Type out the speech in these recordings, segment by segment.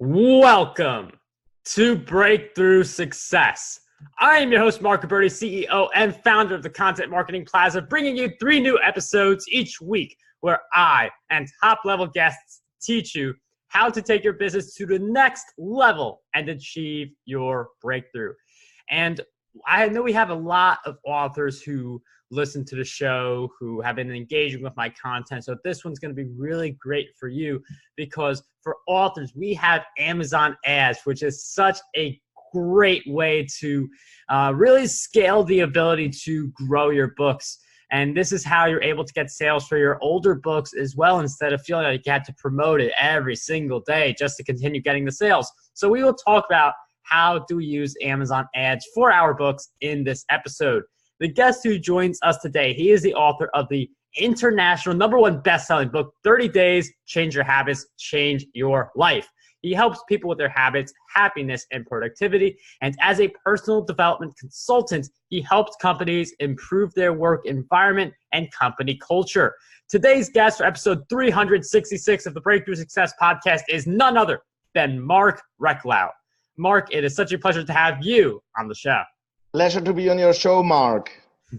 Welcome to Breakthrough Success. I am your host, Marc Reklau, CEO and founder of the Content Marketing Plaza, bringing you 3 new episodes each week where I and top-level guests teach you how to take your business to the next level and achieve your breakthrough. And I know we have a lot of authors who listen to the show, who have been engaging with my content. So this one's going to be really great for you because for authors, we have Amazon ads, which is such a great way to really scale the ability to grow your books. And this is how you're able to get sales for your older books as well, instead of feeling like you had to promote it every single day just to continue getting the sales. So we will talk about how do we use Amazon ads for our books in this episode. The guest who joins us today, he is the author of the international #1 best-selling book, 30 Days, Change Your Habits, Change Your Life. He helps people with their habits, happiness, and productivity. And as a personal development consultant, he helps companies improve their work environment and company culture. Today's guest for episode 366 of the Breakthrough Success podcast is none other than Marc Reklau. Marc, it is such a pleasure to have you on the show. Pleasure to be on your show, Mark.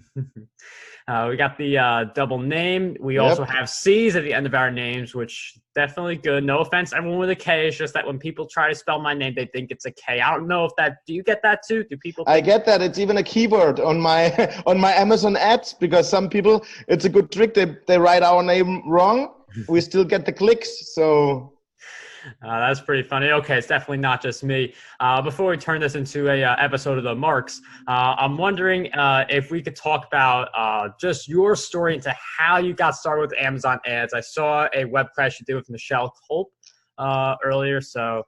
We got the double name. We also have C's at the end of our names, which definitely good. No offense, everyone with a K. It's just that when people try to spell my name, they think it's a K. I don't know if that. Do you get that too? Do people? I get that. It's even a keyword on my Amazon ads, because some people, it's a good trick. They write our name wrong. We still get the clicks. So. That's pretty funny. Okay, it's definitely not just me. Before we turn this into a episode of the Marks, I'm wondering if we could talk about just your story into how you got started with Amazon ads. I saw a web class you did with Michelle Kulp earlier, so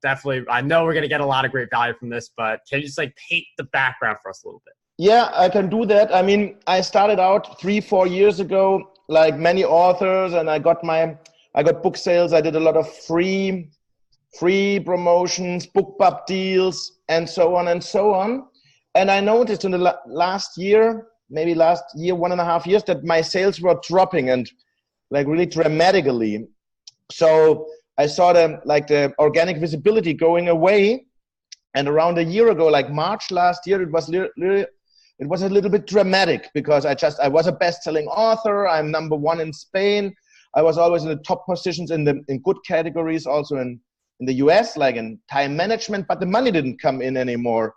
definitely, I know we're going to get a lot of great value from this, but can you just paint the background for us a little bit? Yeah, I can do that. I mean, I started out 3-4 years ago, like many authors, and I got book sales. I did a lot of free promotions, BookBub deals, and so on and so on. And I noticed in the last year, 1.5 years, that my sales were dropping, and really dramatically. So I saw the organic visibility going away. And around a year ago, like March last year, it was a little bit dramatic, because I was a best-selling author. I'm #1 in Spain. I was always in the top positions in good categories, also in the US, like in time management, but the money didn't come in anymore.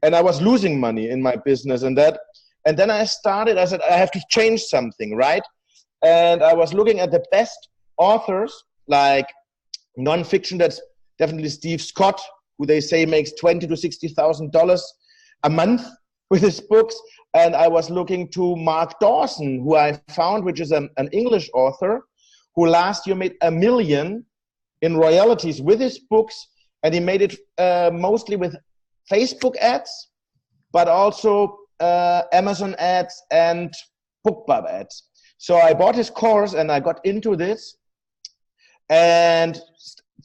And I was losing money in my business and then I said, I have to change something, right? And I was looking at the best authors, like nonfiction. That's definitely Steve Scott, who they say makes $20,000 to $60,000 a month with his books. And I was looking to Mark Dawson, who I found, which is an English author, who last year made $1 million in royalties with his books, and he made it mostly with Facebook ads, but also Amazon ads and BookBub ads. So I bought his course and I got into this. And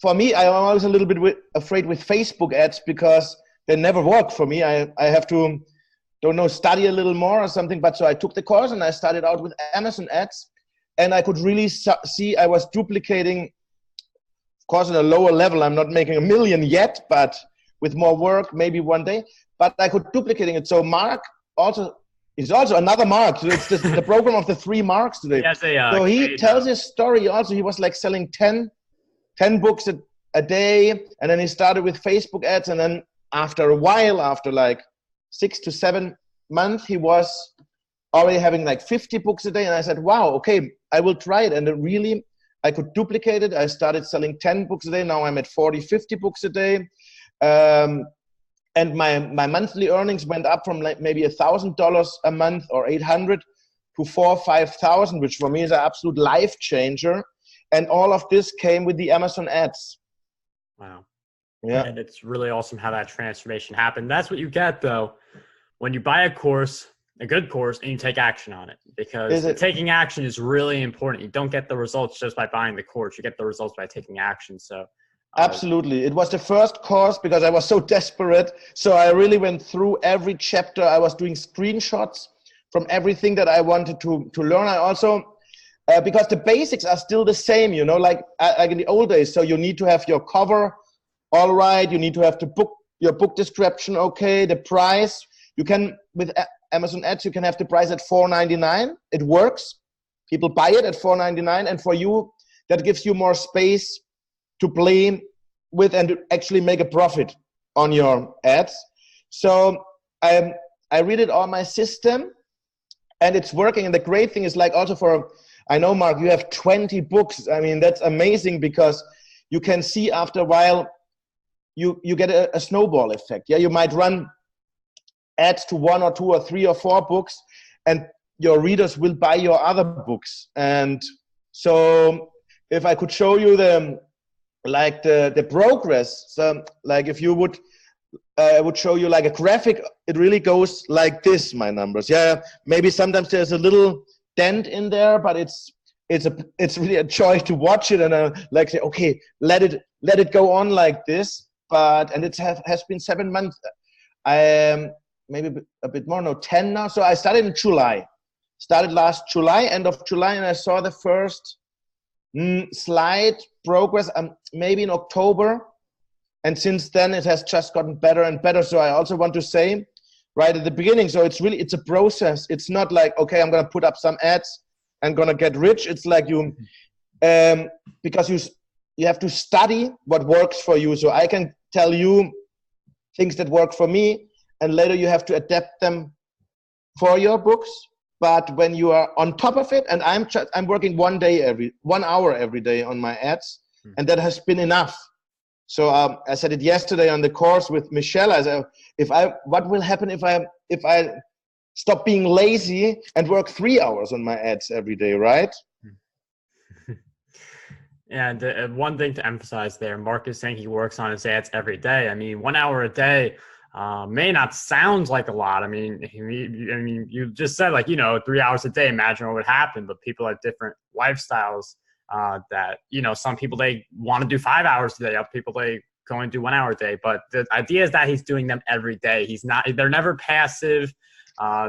for me, I'm always a little bit afraid with Facebook ads, because they never work for me. I have to, study a little more or something. But so I took the course and I started out with Amazon ads. And I could really see I was duplicating, of course, at a lower level. I'm not making $1 million yet, but with more work, maybe one day. But I could duplicating it. So Mark is also another Mark. So it's the program of the 3 Marks today. So he tells his story also. He was selling 10 books a day. And then he started with Facebook ads. And then after a while, after 6 to 7 months, he was already having 50 books a day. And I said, wow, okay, I will try it. And I could duplicate it. I started selling 10 books a day. Now I'm at 40, 50 books a day. And my monthly earnings went up from maybe $1,000 a month or 800 to 4,000 or 5,000, which for me is an absolute life changer. And all of this came with the Amazon ads. Wow. Yeah. And it's really awesome how that transformation happened. That's what you get, though, when you buy a good course, and you take action on it, because taking action is really important. You don't get the results just by buying the course. You get the results by taking action. So absolutely. It was the first course because I was so desperate. So I really went through every chapter. I was doing screenshots from everything that I wanted to learn. I also because the basics are still the same, you know, like in the old days. So you need to have your cover all right. You need to have your book description okay. The price, you can, with Amazon ads, you can have the price at $4.99. It works. People buy it at $4.99, and for you, that gives you more space to play with and to actually make a profit on your ads. So I read it on my system, and it's working. And the great thing is, like, also I know, Mark, you have 20 books. I mean, that's amazing, because you can see after a while, you get a snowball effect. Yeah, you might run ads to 1 or 2 or 3 or 4 books, and your readers will buy your other books. And so if I could show you the progress, so like if you would, I would show you like a graphic, it really goes like this, my numbers. Yeah, maybe sometimes there's a little dent in there, but it's really a joy to watch it, and like say, okay, let it go on like this. And it has been 7 months. Maybe a bit more, no, 10 now. So I started in July. Started last July, end of July, and I saw the first slight progress maybe in October. And since then, it has just gotten better and better. So I also want to say right at the beginning, so it's a process. It's not like, okay, I'm going to put up some ads and going to get rich. It's like because you have to study what works for you. So I can tell you things that work for me, and later you have to adapt them for your books. But when you are on top of it, and I'm working 1 hour every day on my ads, and that has been enough. So I said it yesterday on the course with Michelle. I said, what will happen if I stop being lazy and work 3 hours on my ads every day, right? And one thing to emphasize there, Mark is saying he works on his ads every day. I mean, 1 hour a day may not sound like a lot. I mean, you just said, like, 3 hours a day, imagine what would happen. But people have different lifestyles that, some people, they want to do 5 hours a day. Other people, they go and do 1 hour a day. But the idea is that he's doing them every day. They're never passive.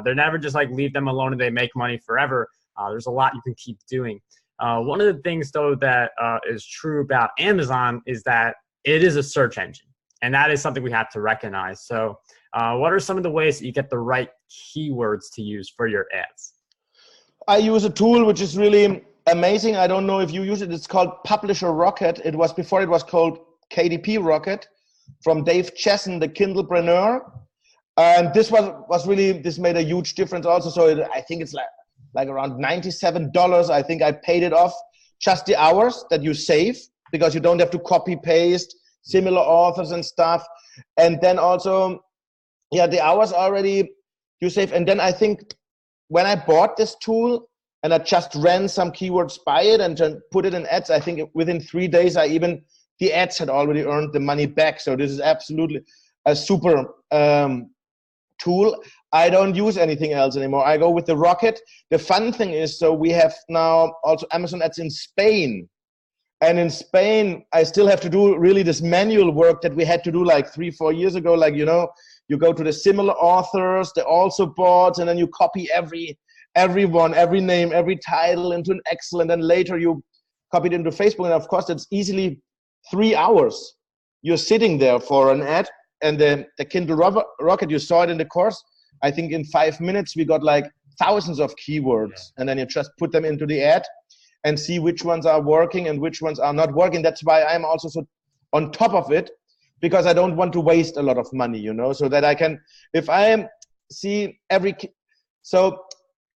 They're never just like, leave them alone and they make money forever. There's a lot you can keep doing. One of the things, though, that is true about Amazon is that it is a search engine. And that is something we have to recognize. So what are some of the ways that you get the right keywords to use for your ads? I use a tool which is really amazing. I don't know if you use it. It's called Publisher Rocket. Before it was called KDP Rocket, from Dave Chesson, the Kindlepreneur. And this this made a huge difference also. So I think it's like around $97. I think I paid it off, just the hours that you save, because you don't have to copy paste similar authors and stuff. And then also, the hours already you save. And then I think when I bought this tool and I just ran some keywords by it and then put it in ads, I think within 3 days, the ads had already earned the money back. So this is absolutely a super tool. I don't use anything else anymore. I go with the Rocket. The fun thing is, so we have now also Amazon ads in Spain. And in Spain, I still have to do really this manual work that we had to do like 3-4 years ago. Like, you go to the similar authors, the also boards, and then you copy everyone, every name, every title into an Excel, and then later you copy it into Facebook. And of course, it's easily 3 hours. You're sitting there for an ad, and the Kindle Rocket, you saw it in the course. I think in 5 minutes, we got like thousands of keywords, and then you just put them into the ad and see which ones are working and which ones are not working. That's why I'm also so on top of it, because I don't want to waste a lot of money, so that I can, if I see the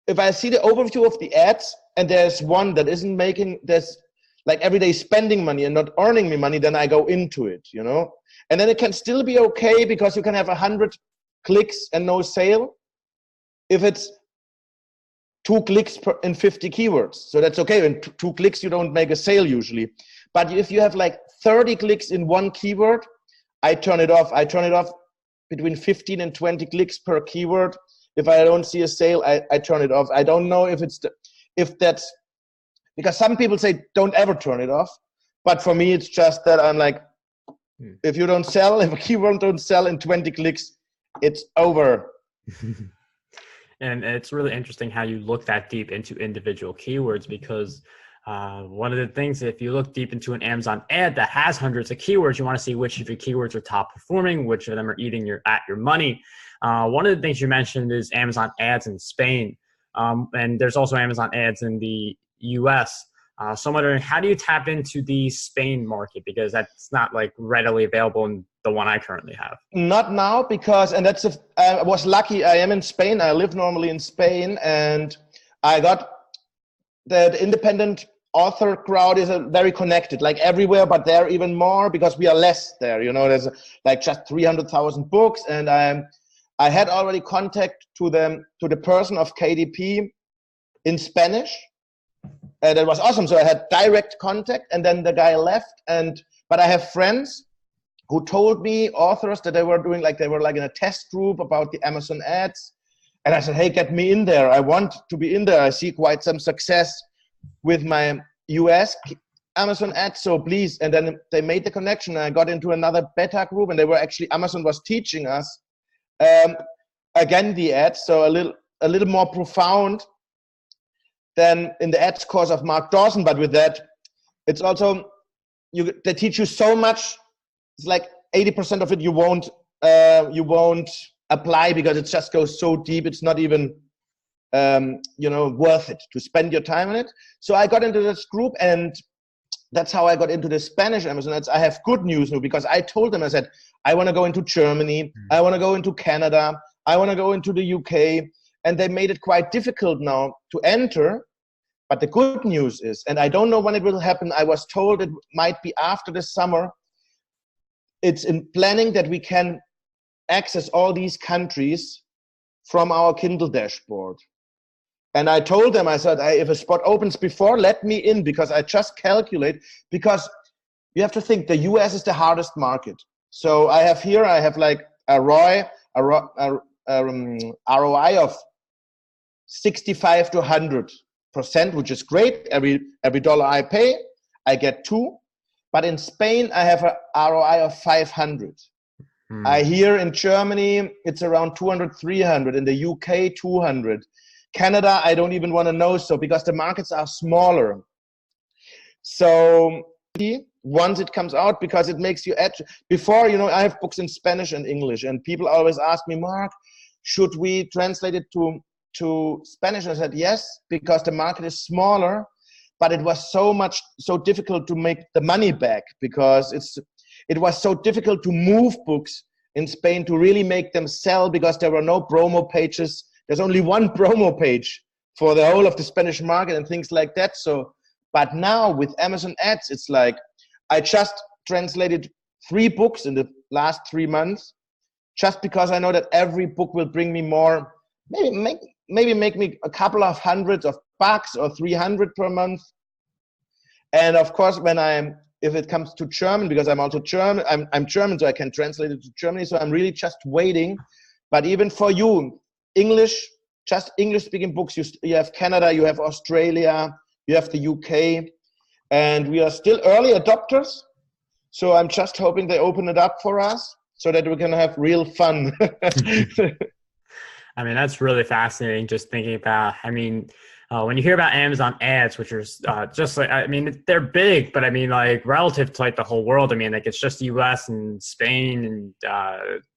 overview of the ads and there's one that isn't there's like every day spending money and not earning me money, then I go into it, and then it can still be okay, because you can have 100 clicks and no sale if it's 2 clicks in 50 keywords. So that's okay. In 2 clicks, you don't make a sale usually. But if you have like 30 clicks in 1 keyword, I turn it off. I turn it off between 15 and 20 clicks per keyword. If I don't see a sale, I turn it off. I don't know if that's because some people say don't ever turn it off. But for me, it's just that I'm like, if a keyword don't sell in 20 clicks, it's over. And it's really interesting how you look that deep into individual keywords, because one of the things, if you look deep into an Amazon ad that has hundreds of keywords, you want to see which of your keywords are top performing, which of them are eating your money. One of the things you mentioned is Amazon ads in Spain. And there's also Amazon ads in the US. So I'm wondering, how do you tap into the Spain market? Because that's not like readily available in the one I currently have. Not now, because, and that's, I was lucky. I am in Spain. I live normally in Spain, and I got the independent author crowd is very connected, like everywhere, but there even more because we are less there. You know, there's like just 300,000 books, and I had already contact to the person of KDP in Spanish. And it was awesome. So I had direct contact, and then the guy left. But I have friends who told me, authors, that they were in a test group about the Amazon ads. And I said, hey, get me in there. I want to be in there. I see quite some success with my US Amazon ads, so please. And then they made the connection. I got into another beta group, and Amazon was teaching us again the ads, so a little more profound than in the ads course of Mark Dawson. But with that, it's also, they teach you so much. It's like 80% of it you won't apply, because it just goes so deep. It's not even worth it to spend your time on it. So I got into this group, and that's how I got into the Spanish Amazon ads. I have good news now, because I told them, I said, I want to go into Germany, I want to go into Canada, I want to go into the UK, and they made it quite difficult now to enter. But the good news is, and I don't know when it will happen, I was told it might be after the summer, it's in planning that we can access all these countries from our Kindle dashboard. And I told them, I said, if a spot opens before, let me in, because I just calculate, because you have to think the US is the hardest market. So I have like a ROI of 65 to 100%, which is great. Every dollar I pay, I get 2. But in Spain, I have a ROI of 500. I hear in Germany, it's around 200, 300. In the UK, 200. Canada, I don't even want to know, so because the markets are smaller. So once it comes out, because it makes you edge. Before, I have books in Spanish and English, and people always ask me, Mark, should we translate it to Spanish? I said yes, because the market is smaller, but it was so difficult to make the money back, because it was so difficult to move books in Spain to really make them sell, because there were no promo pages. There's only one promo page for the whole of the Spanish market and things like that. So, but now with Amazon ads, it's like, I just translated 3 books in the last 3 months, just because I know that every book will bring me more, maybe make me a couple of hundreds of bucks or 300 per month. And of course, if it comes to German, because I'm also German, I'm German, so I can translate it to Germany. So I'm really just waiting. But even for you, just English speaking books, you have Canada, you have Australia, you have the UK, and we are still early adopters. So I'm just hoping they open it up for us so that we can have real fun. I mean, that's really fascinating, just thinking about, when you hear about Amazon ads, which are just like, they're big, but like relative to like the whole world, like it's just the US and Spain, and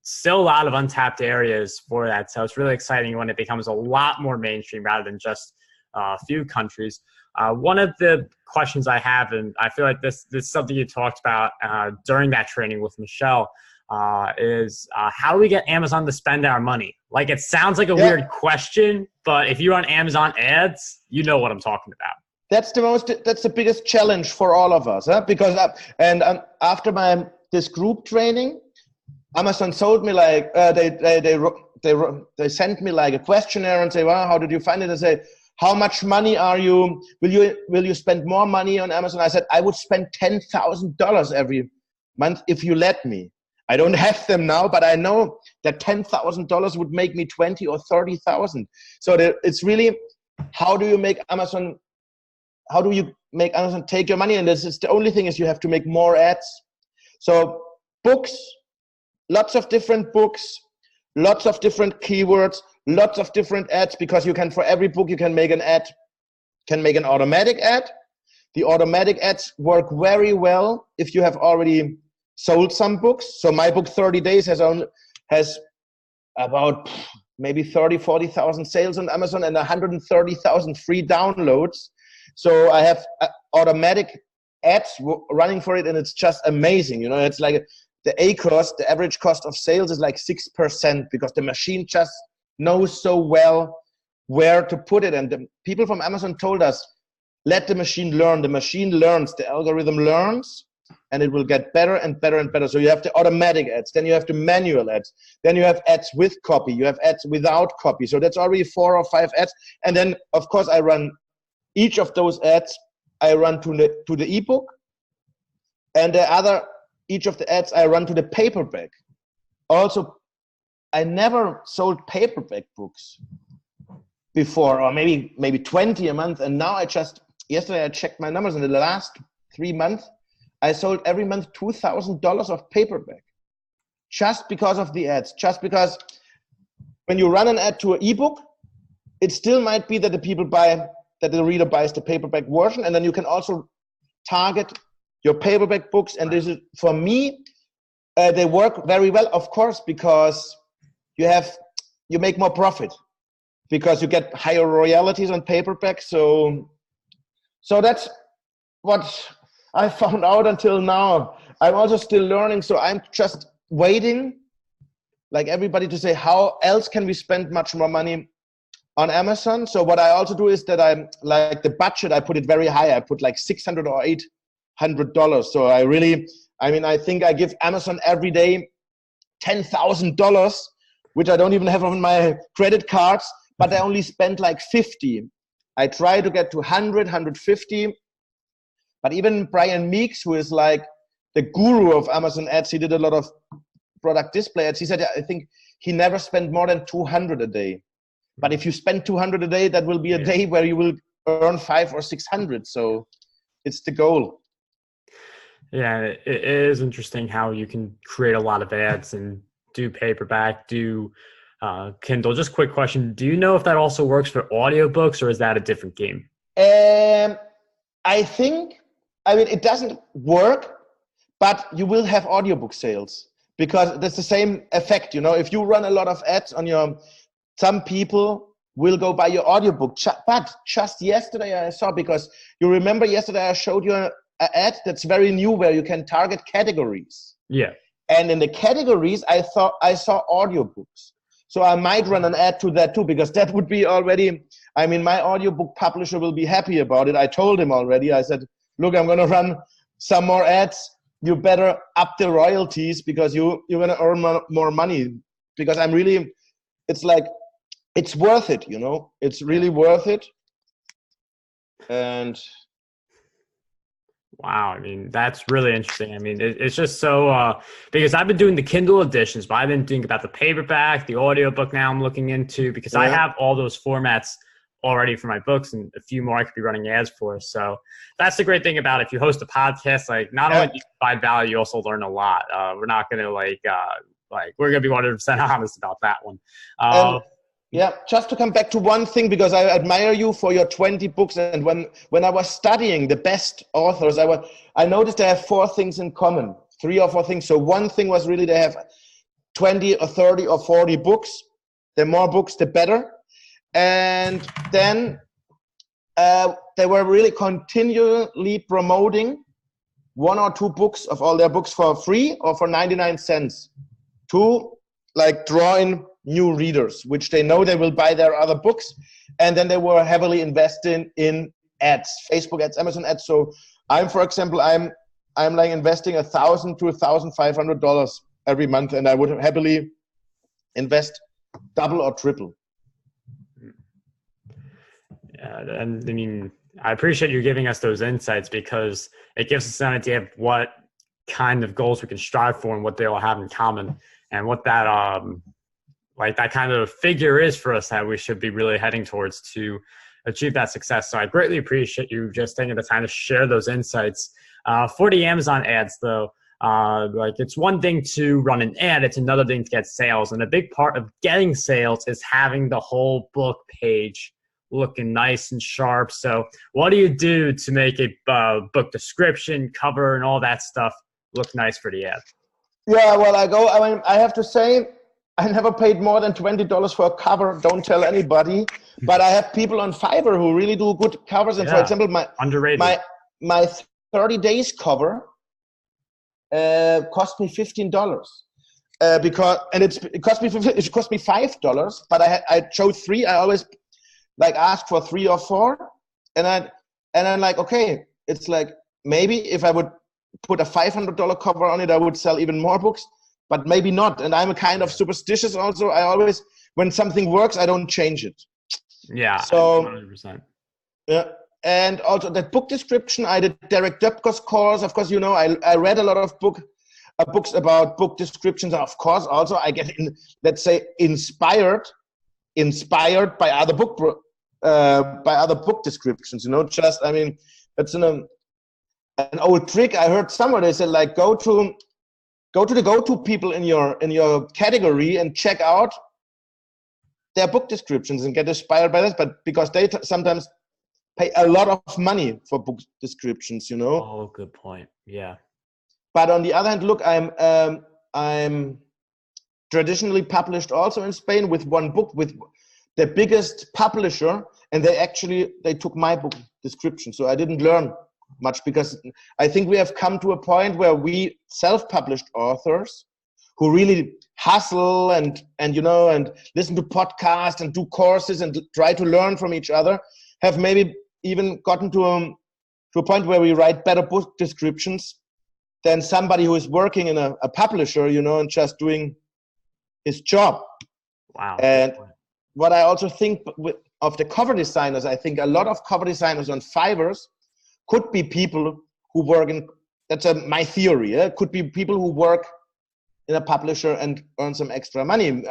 still a lot of untapped areas for that. So it's really exciting when it becomes a lot more mainstream rather than just a few countries. One of the questions I have, and I feel like this is something you talked about during that training with Michelle, is how do we get Amazon to spend our money? Like, it sounds like a weird question, but if you're on Amazon ads, you know what I'm talking about. That's the biggest challenge for all of us, huh? Because after this group training, Amazon sold me like they sent me like a questionnaire and say, well, how did you find it? I say, how much money will you spend more money on Amazon? I said, I would spend $10,000 every month if you let me. I don't have them now, but I know that $10,000 would make me 20 or 30,000. So it's really, how do you make Amazon take your money? And this is the only thing, is you have to make more ads. So books, lots of different books, lots of different keywords, lots of different ads, because you can, for every book, you can make an ad, can make an automatic ad. The automatic ads work very well if you have already sold some books. So my book 30 Days has about maybe 40,000 sales on Amazon and 130,000 free downloads. So I have automatic ads running for it, and it's just amazing. You know, it's like the average cost of sales is like 6%, because the machine just knows so well where to put it. And the people from Amazon told us, let the machine learn. The machine learns, the algorithm learns, and it will get better and better and better. So you have the automatic ads, then you have the manual ads, then you have ads with copy, you have ads without copy. So that's already 4 or 5 ads. And then, of course, I run each of those ads, I run to the ebook, and each of the ads I run to the paperback. Also, I never sold paperback books before, or maybe 20 a month, and now yesterday I checked my numbers. In the last 3 months, I sold every month $2,000 of paperback, just because of the ads. Just because when you run an ad to an ebook, it still might be that the reader buys the paperback version, and then you can also target your paperback books. And this is, for me, they work very well, of course, because you make more profit, because you get higher royalties on paperback. So that's what I found out until now. I'm also still learning, so I'm just waiting, like everybody, to say, how else can we spend much more money on Amazon? So what I also do is that I'm like, the budget, I put it very high. I put like $600 or $800. So I think I give Amazon every day $10,000, which I don't even have on my credit cards, but I only spend like 50. I try to get to 100, 150. But even Brian Meeks, who is like the guru of Amazon ads, he did a lot of product display ads. He said, I think he never spent more than 200 a day. But if you spend 200 a day, that will be a day where you will earn 500 or 600. So it's the goal. Yeah, it is interesting how you can create a lot of ads and do paperback, do Kindle. Just quick question. Do you know if that also works for audiobooks, or is that a different game? I think, it doesn't work, but you will have audiobook sales, because that's the same effect. You know, if you run a lot of ads on some people will go buy your audiobook. But just yesterday I saw, because you remember yesterday I showed you an ad that's very new, where you can target categories. Yeah. And in the categories, I saw audiobooks. So I might run an ad to that too, because that would be already, my audiobook publisher will be happy about it. I told him already, I said, look, I'm going to run some more ads. You better up the royalties, because you're going to earn more money. Because it's worth it, you know, it's really worth it. And wow, that's really interesting. It's just so, because I've been doing the Kindle editions, but I've been thinking about the paperback, the audiobook now I'm looking into, because I have all those formats already for my books, and a few more I could be running ads for. So that's the great thing about it. If you host a podcast, like, not only do you provide value, you also learn a lot. We're not going to we're going to be 100% honest about that one. Just to come back to one thing, because I admire you for your 20 books. And when I was studying the best authors, I noticed they have 4 things in common, 3 or 4 things. So one thing was really they have 20 or 30 or 40 books. The more books, the better. And then they were really continually promoting 1 or 2 books of all their books for free or for 99 cents to draw in new readers, which they know they will buy their other books. And then they were heavily investing in ads, Facebook ads, Amazon ads. So for example, I'm investing $1,000 to $1,500 every month, and I would happily invest double or triple. Yeah, and I appreciate you giving us those insights, because it gives us an idea of what kind of goals we can strive for and what they all have in common, and what that that kind of figure is for us that we should be really heading towards to achieve that success. So I greatly appreciate you just taking the time to share those insights. For the Amazon ads, though, Like it's one thing to run an ad, it's another thing to get sales. And a big part of getting sales is having the whole book page looking nice and sharp. So what do you do to make a book description, cover, and all that stuff look nice for the ad? Yeah, well, I have to say, I never paid more than $20 for a cover. Don't tell anybody. But I have people on Fiverr who really do good covers. And for example, my 30 days cover cost me $15. It cost me $5, but I chose 3. I always like ask for 3 or 4, and I'm like, okay, it's like maybe if I would put a $500 cover on it, I would sell even more books, but maybe not. And I'm a kind of superstitious also. I always, when something works, I don't change it. Yeah, so 100%. Yeah. And also that book description, I did Derek Dubko's course. Of course, you know, I read a lot of books about book descriptions. And of course, also I get, let's say, inspired by other book descriptions. You know, just, I mean, it's an old trick I heard somewhere. They said, like, go to the go-to people in your category and check out their book descriptions and get inspired by this. But because they sometimes pay a lot of money for book descriptions, you know. Oh, good point. Yeah. But on the other hand, look, I'm traditionally published also in Spain with one book with the biggest publisher, and they took my book description. So I didn't learn much, because I think we have come to a point where we self-published authors who really hustle and you know, and listen to podcasts and do courses and try to learn from each other, have maybe even gotten to a point where we write better book descriptions than somebody who is working in a publisher, you know, and just doing his job. Wow. And what I also think of the cover designers, I think a lot of cover designers on Fiverr could be people who work in, that's my theory, could be people who work in a publisher and earn some extra money.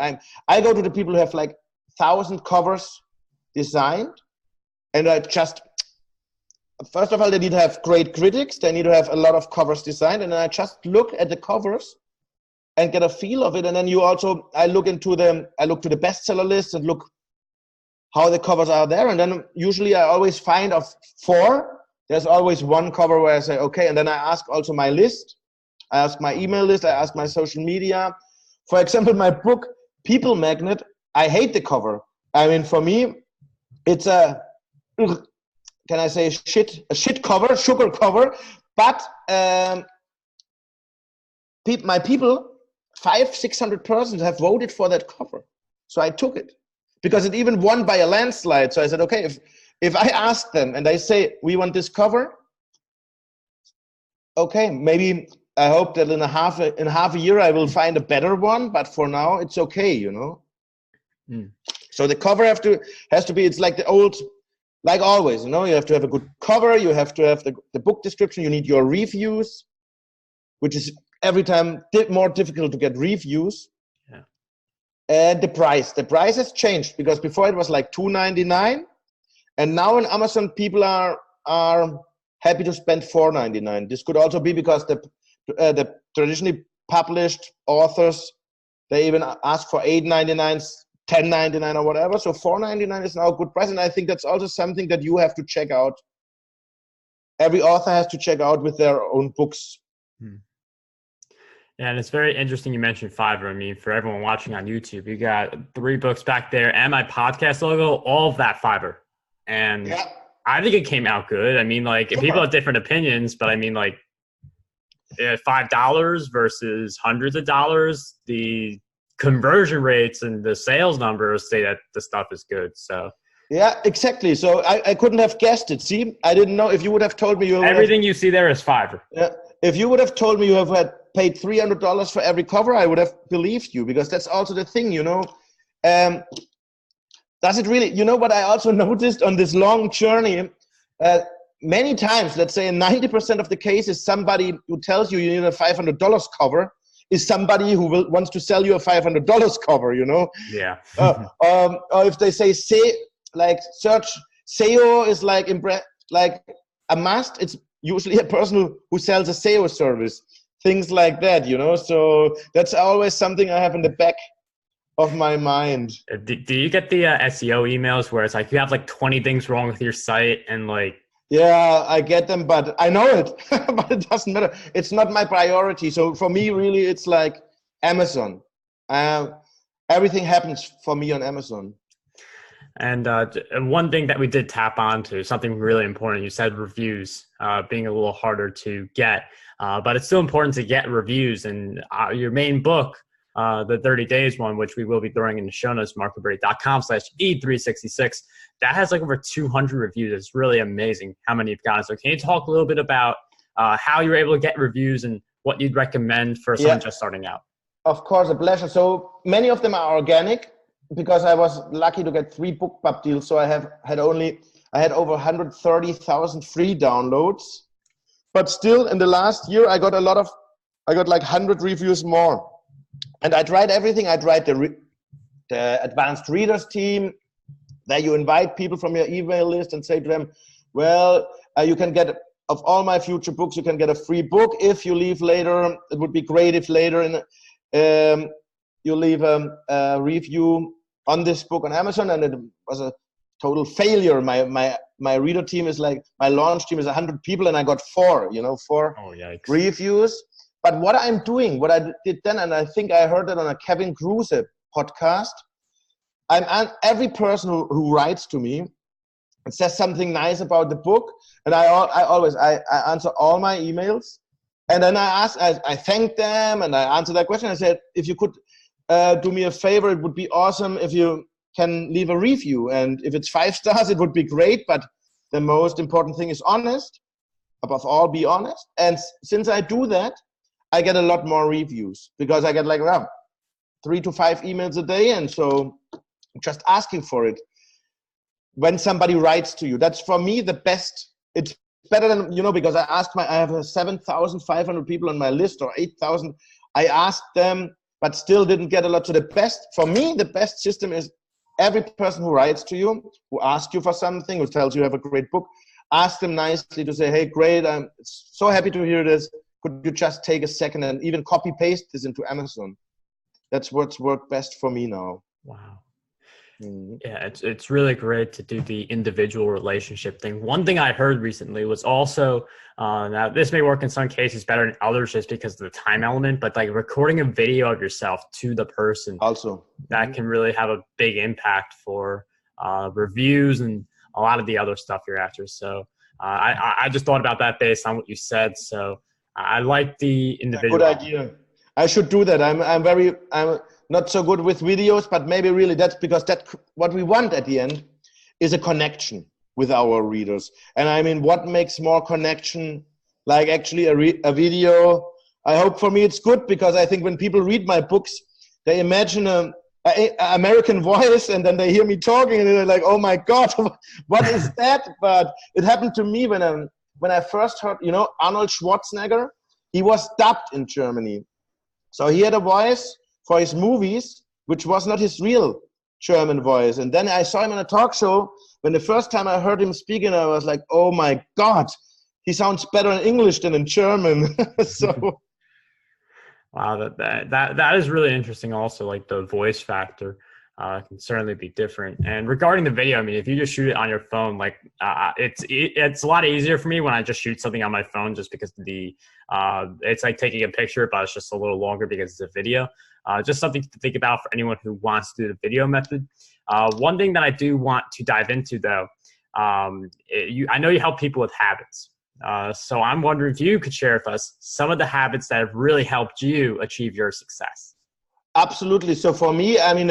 I go to the people who have like 1,000 covers designed, and I just, first of all, they need to have great critics, they need to have a lot of covers designed, and then I just look at the covers and get a feel of it. And then I look to the bestseller list and look how the covers are there. And then usually I always find of 4, there's always one cover where I say, okay. And then I ask also my list. I ask my email list. I ask my social media. For example, my book, People Magnet, I hate the cover. I mean, for me, it's a shit cover, sugar cover. But my people, 500-600 persons have voted for that cover. So I took it because it even won by a landslide. So I said, okay, if I ask them and they say, we want this cover, okay, maybe I hope that in half a year I will find a better one, but for now it's okay, you know. So the cover has to be, it's like the old, like always, you know, you have to have a good cover, you have to have the book description, you need your reviews, which is every time more difficult to get reviews. Yeah. And the price has changed, because before it was like $2.99, and now on Amazon people are happy to spend $4.99. This could also be because the traditionally published authors, they even ask for $8.99, $10.99 or whatever. So $4.99 is now a good price, and I think that's also something that you have to check out. Every author has to check out with their own books. Yeah, and it's very interesting you mentioned Fiverr. I mean, for everyone watching on YouTube, you got 3 books back there and my podcast logo, all of that Fiverr. And yeah. I think it came out good. I mean, like, people have different opinions, but I mean, like, $5 versus hundreds of dollars, the conversion rates and the sales numbers say that the stuff is good. So yeah, exactly. So I couldn't have guessed it. See, I didn't know. If you would have told me everything you see there is Fiverr. Yeah. If you would have told me you have paid $300 for every cover, I would have believed you, because that's also the thing, you know. Does it really, you know what I also noticed on this long journey, many times, let's say in 90% of the cases, somebody who tells you need a $500 cover is somebody who wants to sell you a $500 cover, you know. Yeah. Or if they say search SEO is like a must, it's usually a person who sells a SEO service. things like that, you know. So that's always something I have in the back of my mind. Do you get the SEO emails where it's like you have like 20 things wrong with your site and like? Yeah, I get them, but I know it, but it doesn't matter. It's not my priority. So for me, really, it's like Amazon. Everything happens for me on Amazon. And one thing that we did tap onto, something really important, you said reviews being a little harder to get, but it's still important to get reviews. And your main book, the 30 days one, which we will be throwing in the show notes, markroberti.com/E366, that has like over 200 reviews. It's really amazing how many you've gotten. So can you talk a little bit about how you're able to get reviews and what you'd recommend for someone just starting out? Of course, a pleasure. So many of them are organic, because I was lucky to get 3 BookBub deals. So I had over 130,000 free downloads, but still in the last year, I got like 100 reviews more. And I tried everything. I tried the advanced readers team, that you invite people from your email list and say to them, well, you can get, of all my future books, you can get a free book if you leave later. It would be great if later you leave a review on this book on Amazon. And it was a total failure. My reader team is like, my launch team is 100 people, and I got 4 reviews. But what I did then, and I think I heard it on a Kevin Kruse podcast, I'm every person who writes to me and says something nice about the book, and I always answer all my emails, and then I thank them, and I answer that question. I said, if you could do me a favor, it would be awesome if you can leave a review, and if it's 5 stars, it would be great. But the most important thing is honest. Above all, be honest. And since I do that, I get a lot more reviews, because I get like 3 to 5 emails a day, and so just asking for it. When somebody writes to you, that's for me the best. It's better than, because I have 7,500 people on my list, or 8,000. I asked them, but still didn't get a lot. So for me, the best system is every person who writes to you, who asks you for something, who tells you have a great book, ask them nicely to say, hey, great, I'm so happy to hear this. Could you just take a second and even copy paste this into Amazon? That's what's worked best for me now. Wow. Yeah, it's really great to do the individual relationship thing. One thing I heard recently was also, now this may work in some cases better than others just because of the time element, but like recording a video of yourself to the person also, that can really have a big impact for reviews and a lot of the other stuff you're after. So I just thought about that based on what you said. So I like the individual. Good idea. I should do that. I'm not so good with videos, but maybe really that's because what we want at the end is a connection with our readers. And I mean, what makes more connection, like actually a video? I hope for me it's good, because I think when people read my books, they imagine an American voice, and then they hear me talking, and they're like, oh my God, what is that? But it happened to me when I first heard, Arnold Schwarzenegger, he was dubbed in Germany. So he had a voice for his movies, which was not his real German voice. And then I saw him on a talk show. When the first time I heard him speaking, I was like, oh my God, he sounds better in English than in German. So, wow, that is really interesting also, like the voice factor can certainly be different. And regarding the video, I mean, if you just shoot it on your phone, like it's a lot easier for me when I just shoot something on my phone, just because it's like taking a picture, but it's just a little longer because it's a video. Just something to think about for anyone who wants to do the video method. One thing that I do want to dive into, though, I know you help people with habits. So I'm wondering if you could share with us some of the habits that have really helped you achieve your success. Absolutely. So for me, I mean,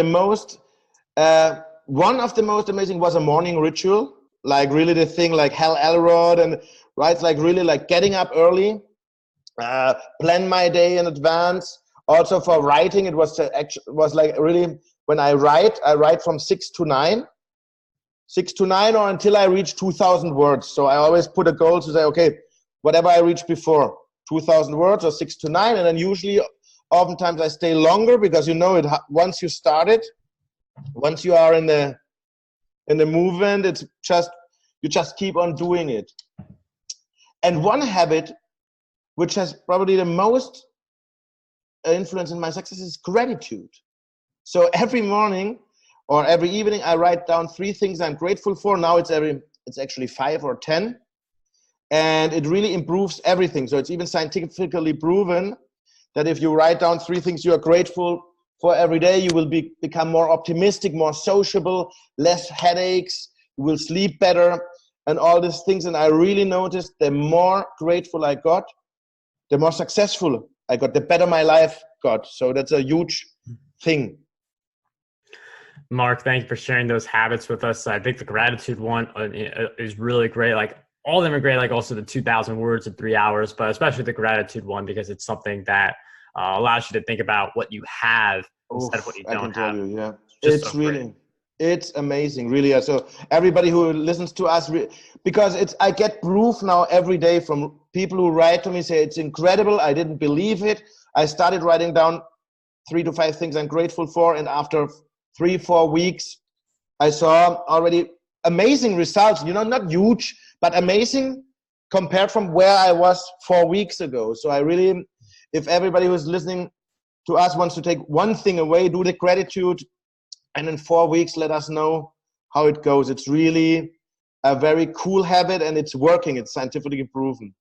one of the most amazing was a morning ritual, like really the thing like Hal Elrod, and right, like really like getting up early, plan my day in advance. Also for writing, it was like really, when I write from 6 to 9 or until I reach 2,000 words. So I always put a goal to say, okay, whatever I reach before 2,000 words or 6 to 9. And then usually, oftentimes I stay longer, because once you start it, once you are in the movement, you just keep on doing it. And one habit which has probably the most influence in my success, is gratitude. So every morning or every evening, I write down 3 things I'm grateful for. Now it's actually 5 or 10, and it really improves everything. So it's even scientifically proven that if you write down 3 things you are grateful for every day, you will become more optimistic, more sociable, less headaches, you will sleep better, and all these things. And I really noticed the more grateful I got, the more successful I got, the better my life got. So that's a huge thing. Marc, thank you for sharing those habits with us. I think the gratitude one is really great. Like all of them are great, like also the 2,000 words in 3 hours, but especially the gratitude one, because it's something that allows you to think about what you have instead of what you don't have. I can tell you, yeah. Just it's so really great. It's amazing, really. So everybody who listens to us, because I get proof now every day from people who write to me, say it's incredible, I didn't believe it. I started writing down 3 to 5 things I'm grateful for, and after 3-4 weeks, I saw already amazing results. Not huge, but amazing compared from where I was 4 weeks ago. So I really, if everybody who's listening to us wants to take one thing away, do the gratitude, and in 4 weeks, let us know how it goes. It's really a very cool habit, and it's working. It's scientifically proven.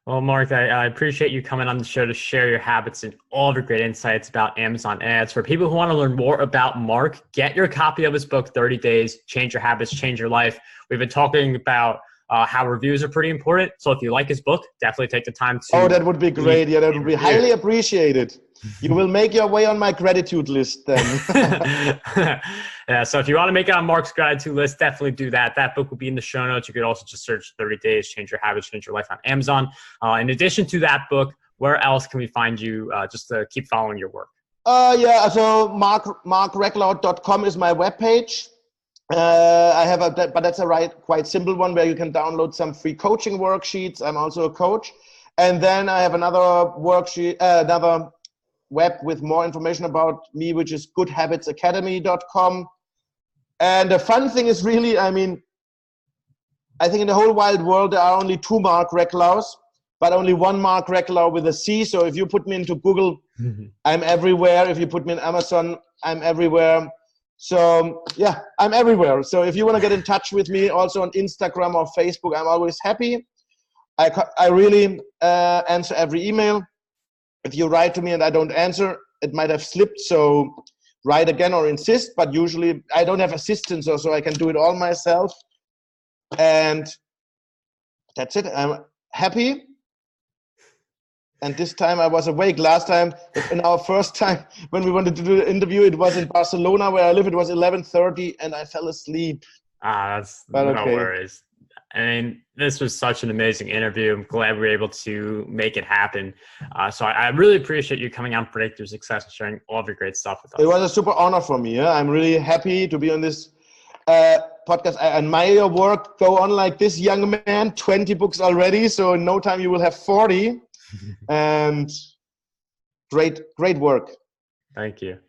Well, Marc, I appreciate you coming on the show to share your habits and all of your great insights about Amazon ads. For people who want to learn more about Marc, get your copy of his book, 30 Days, Change Your Habits, Change Your Life. We've been talking about how reviews are pretty important. So if you like his book, definitely take the time to... Oh, that would be great. Yeah, that would be highly appreciated. You will make your way on my gratitude list then. Yeah, so if you want to make it on Marc's gratitude list, definitely do that. That book will be in the show notes. You could also just search 30 Days, Change Your Habits, Change Your Life on Amazon. In addition to that book, where else can we find you just to keep following your work? Yeah, so marcreklau.com is my webpage. I have but that's a quite simple one where you can download some free coaching worksheets. I'm also a coach. And then I have another worksheet, another web with more information about me, which is goodhabitsacademy.com. And the fun thing is really, I think in the whole wide world, there are only 2 Marc Reklaus, but only 1 Marc Reklau with a C. So if you put me into Google, I'm everywhere. If you put me in Amazon, I'm everywhere. So yeah, I'm everywhere. So if you want to get in touch with me also on Instagram or Facebook, I'm always happy. I really answer every email. If you write to me and I don't answer, it might have slipped. So write again or insist. But usually I don't have assistants, so I can do it all myself. And that's it. I'm happy. And this time I was awake. Last time, in our first time when we wanted to do the interview, it was in Barcelona where I live. It was 11:30 and I fell asleep. No worries. I mean, this was such an amazing interview. I'm glad we were able to make it happen. So I really appreciate you coming on Breakthrough Success and sharing all of your great stuff with us. It was a super honor for me. Yeah? I'm really happy to be on this podcast. I admire your work. Go on like this, young man. 20 books already. So in no time you will have 40. And great work. Thank you.